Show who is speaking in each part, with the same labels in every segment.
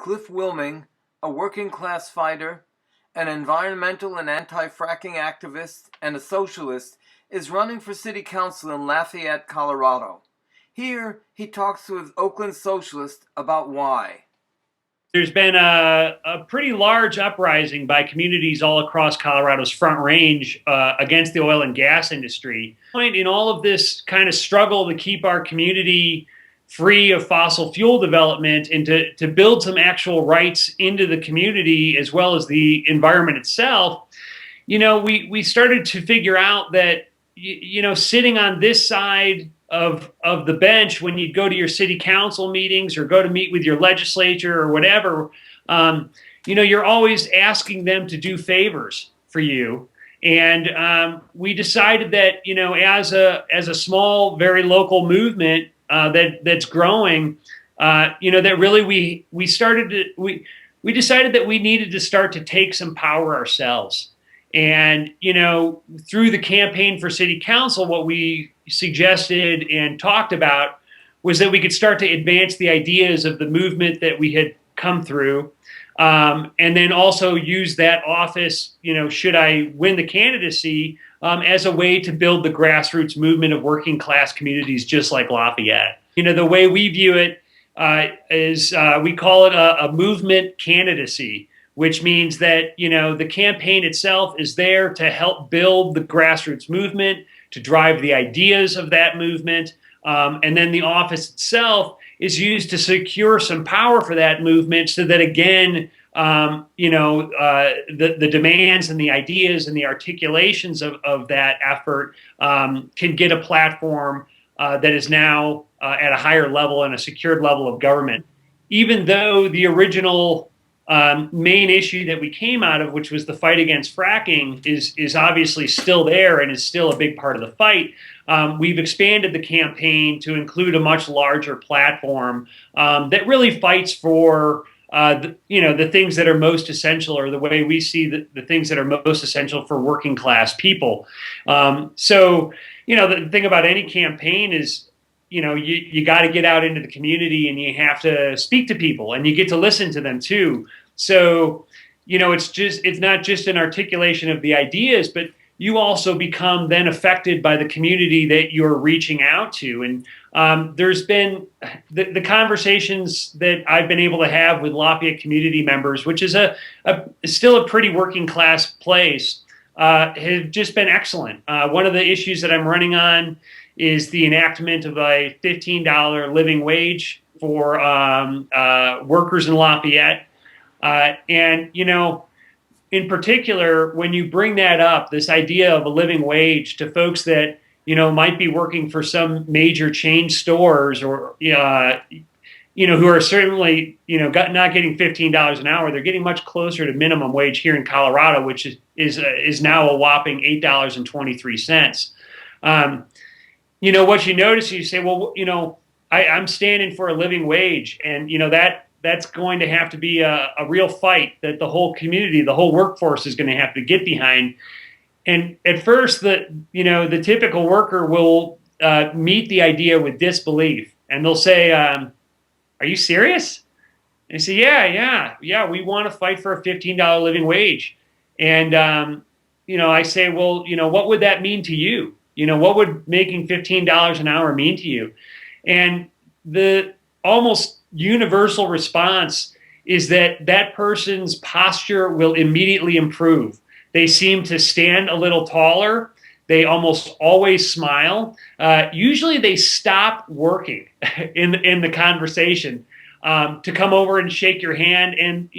Speaker 1: Cliff Willmeng, a working-class fighter, an environmental and anti-fracking activist, and a socialist, is running for city council in Lafayette, Colorado. Here, he talks to his Oakland Socialist about why.
Speaker 2: There's been a pretty large uprising by communities all across Colorado's Front Range against the oil and gas industry. In all of this kind of struggle to keep our community free of fossil fuel development and to build some actual rights into the community as well as the environment itself, we started to figure out that, sitting on this side of the bench when you go to your city council meetings or go to meet with your legislature or whatever, you're always asking them to do favors for you. And we decided that, as a small, very local movement that's growing, that really we decided that we needed to start to take some power ourselves. And, through the campaign for city council, what we suggested and talked about was that we could start to advance the ideas of the movement that we had come through. And then also use that office, should I win the candidacy, as a way to build the grassroots movement of working class communities just like Lafayette. The way we view it is we call it a movement candidacy, which means that, the campaign itself is there to help build the grassroots movement, to drive the ideas of that movement. And then the office itself is used to secure some power for that movement so that, again, the demands and the ideas and the articulations of that effort can get a platform that is now at a higher level and a secured level of government. Even though the original main issue that we came out of, which was the fight against fracking, is obviously still there and is still a big part of the fight. We've expanded the campaign to include a much larger platform that really fights for the things that are most essential, or the way we see the things that are most essential for working class people. So the thing about any campaign is, you got to get out into the community and you have to speak to people and you get to listen to them too. So, it's not just an articulation of the ideas, but you also become then affected by the community that you're reaching out to. And there's been the conversations that I've been able to have with Lafayette community members, which is still a pretty working class place, have just been excellent. One of the issues that I'm running on is the enactment of a $15 living wage for workers in Lafayette. And, in particular, when you bring that up, this idea of a living wage to folks that, might be working for some major chain stores or, who are certainly, not getting $15 an hour, they're getting much closer to minimum wage here in Colorado, which is now a whopping $8.23. What you notice, you say, well, I'm standing for a living wage, and that's going to have to be a real fight that the whole community, the whole workforce is going to have to get behind. And at first, the typical worker will meet the idea with disbelief, and they'll say, "Are you serious?" And I say, "Yeah, we want to fight for a $15 living wage." And I say, "Well, what would that mean to you? What would making $15 an hour mean to you?" And the almost universal response is that person's posture will immediately improve. They seem to stand a little taller. They almost always smile. Usually they stop working in the conversation to come over and shake your hand. And,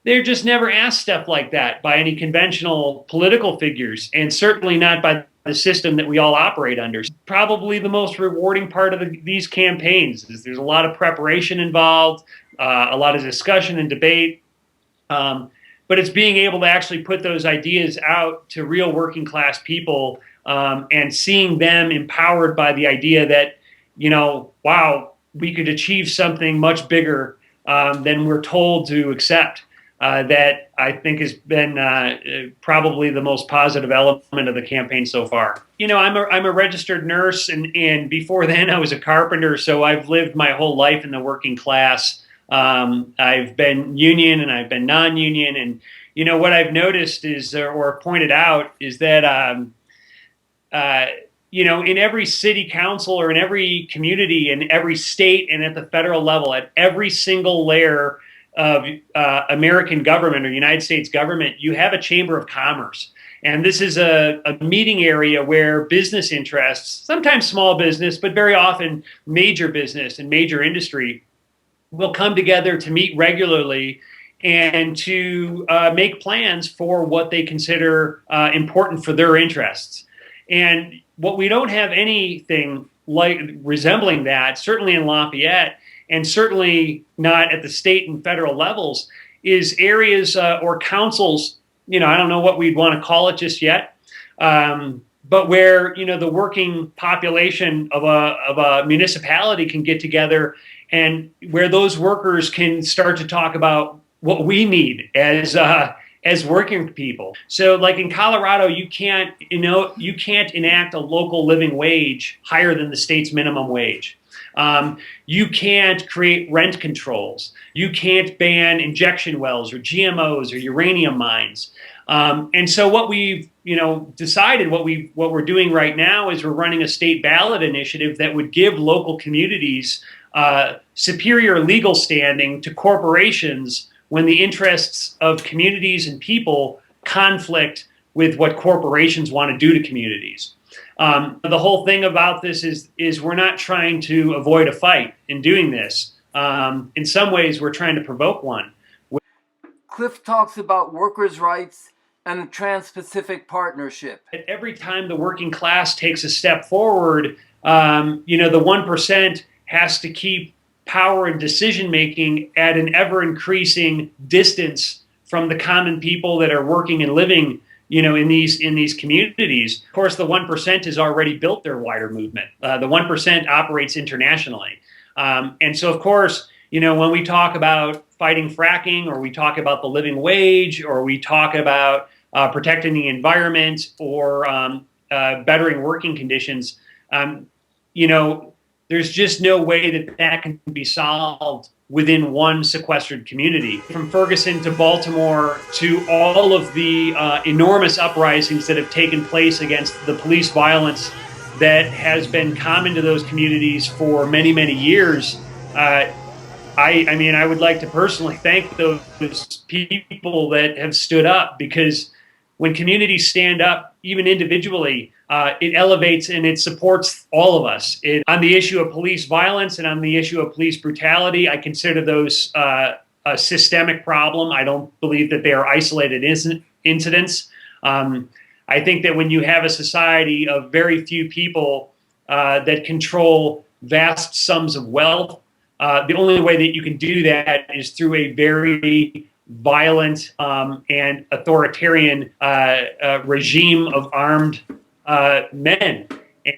Speaker 2: they're just never asked stuff like that by any conventional political figures, and certainly not by the system that we all operate under. Probably the most rewarding part of these campaigns is there's a lot of preparation involved, a lot of discussion and debate, but it's being able to actually put those ideas out to real working class people and seeing them empowered by the idea that, wow, we could achieve something much bigger than we're told to accept. That I think has been probably the most positive element of the campaign so far. I'm a registered nurse, and before then I was a carpenter, so I've lived my whole life in the working class. I've been union and I've been non-union, and what I've noticed is, or pointed out, is that in every city council or in every community, in every state, and at the federal level, at every single layer of American government or United States government, you have a chamber of commerce. And this is a meeting area where business interests, sometimes small business, but very often major business and major industry, will come together to meet regularly and to make plans for what they consider important for their interests. And what we don't have anything like resembling that, certainly in Lafayette, and certainly not at the state and federal levels, is areas or councils, I don't know what we'd want to call it just yet, but where the working population of a municipality can get together, and where those workers can start to talk about what we need as working people. So, like in Colorado, you can't enact a local living wage higher than the state's minimum wage. You can't create rent controls. You can't ban injection wells or GMOs or uranium mines. And so what we've decided, what we're doing right now is we're running a state ballot initiative that would give local communities superior legal standing to corporations when the interests of communities and people conflict with what corporations want to do to communities. The whole thing about this is we're not trying to avoid a fight in doing this. In some ways, we're trying to provoke one.
Speaker 1: Cliff talks about workers' rights and the Trans-Pacific Partnership.
Speaker 2: Every time the working class takes a step forward, the 1% has to keep power and decision-making at an ever-increasing distance from the common people that are working and living in these communities. Of course, the 1% has already built their wider movement. The 1% operates internationally. And so, of course, when we talk about fighting fracking, or we talk about the living wage, or we talk about protecting the environment, or bettering working conditions, there's just no way that can be solved within one sequestered community. From Ferguson to Baltimore to all of the enormous uprisings that have taken place against the police violence that has been common to those communities for many, many years, I would like to personally thank those people that have stood up, because when communities stand up, even individually, it elevates and it supports all of us. On the issue of police violence and on the issue of police brutality, I consider those a systemic problem. I don't believe that they are isolated incidents. I think that when you have a society of very few people that control vast sums of wealth, the only way that you can do that is through a very violent and authoritarian regime of armed men,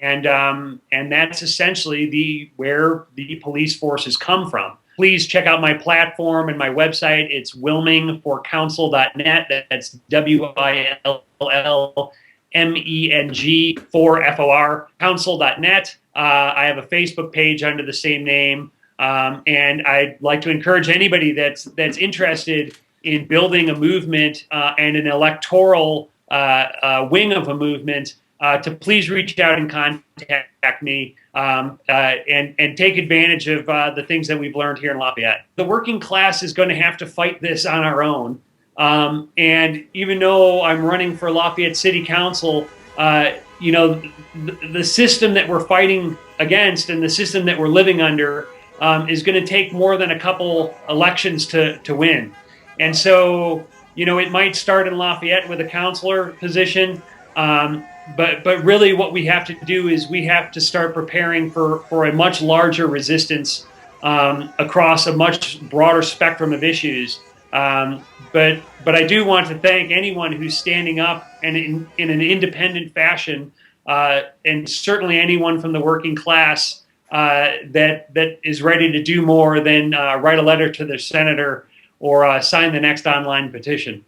Speaker 2: and that's essentially where the police forces come from. Please check out my platform and my website. It's willmeng4council.net. That's WILLMENG4FOR council.net. I have a Facebook page under the same name. And I'd like to encourage anybody that's interested in building a movement and an electoral wing of a movement to please reach out and contact me and take advantage of the things that we've learned here in Lafayette. The working class is going to have to fight this on our own. And even though I'm running for Lafayette City Council, the system that we're fighting against and the system that we're living under is going to take more than a couple elections to win. And so, it might start in Lafayette with a councilor position, but really what we have to do is we have to start preparing for a much larger resistance across a much broader spectrum of issues. But I do want to thank anyone who's standing up and in an independent fashion, and certainly anyone from the working class that is ready to do more than write a letter to their senator or sign the next online petition.